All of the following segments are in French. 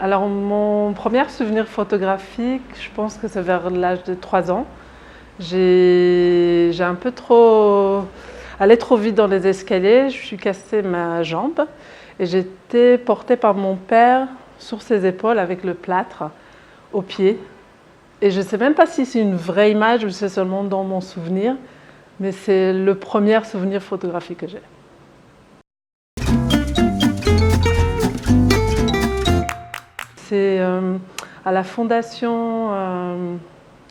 Alors mon premier souvenir photographique, je pense que c'est vers l'âge de 3 ans. J'ai un peu allé trop vite dans les escaliers, je suis cassé ma jambe et j'étais portée par mon père sur ses épaules avec le plâtre au pied. Et je ne sais même pas si c'est une vraie image ou c'est seulement dans mon souvenir, mais c'est le premier souvenir photographique que j'ai. C'est à la Fondation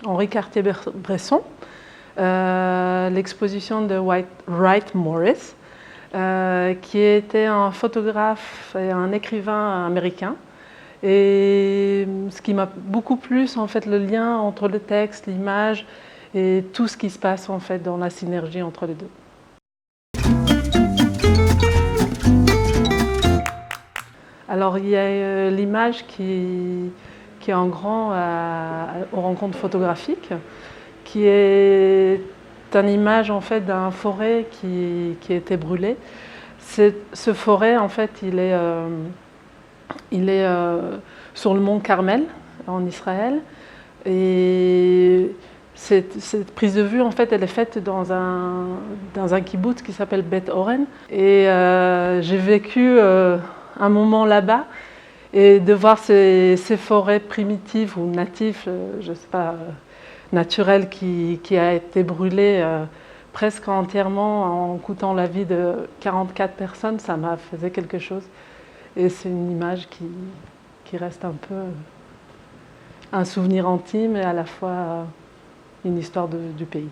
Henri Cartier-Bresson, l'exposition de Wright Morris, qui était un photographe et un écrivain américain. Et ce qui m'a beaucoup plu, c'est en fait le lien entre le texte, l'image et tout ce qui se passe en fait dans la synergie entre les deux. Alors il y a l'image qui est en grand aux rencontres photographiques, qui est une image en fait d'un forêt qui a été brûlé. Ce forêt en fait il est sur le mont Carmel en Israël et cette prise de vue en fait elle est faite dans un kibbutz qui s'appelle Beth Oren et j'ai vécu un moment là-bas et de voir ces forêts primitives ou natives, je sais pas, naturelles qui a été brûlée presque entièrement en coûtant la vie de 44 personnes, ça m'a fait quelque chose. Et c'est une image qui reste un peu un souvenir intime et à la fois une histoire du pays.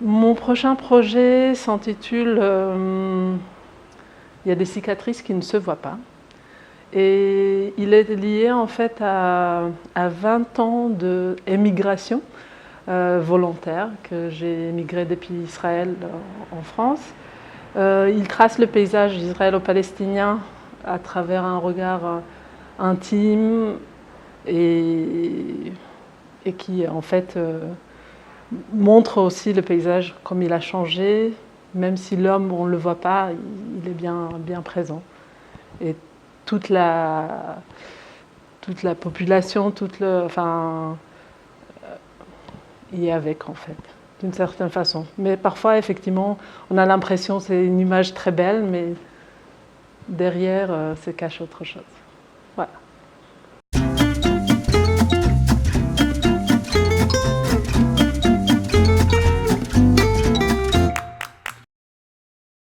Mon prochain projet s'intitule Il y a des cicatrices qui ne se voient pas. Et il est lié en fait à 20 ans d'émigration volontaire, que j'ai émigré depuis Israël en France. Il trace le paysage israélo-palestinien à travers un regard intime et qui en fait montre aussi le paysage comme il a changé, même si l'homme on ne le voit pas, il est bien présent. Et toute la population, y est avec en fait, d'une certaine façon. Mais parfois, effectivement, on a l'impression que c'est une image très belle, mais derrière, se cache autre chose.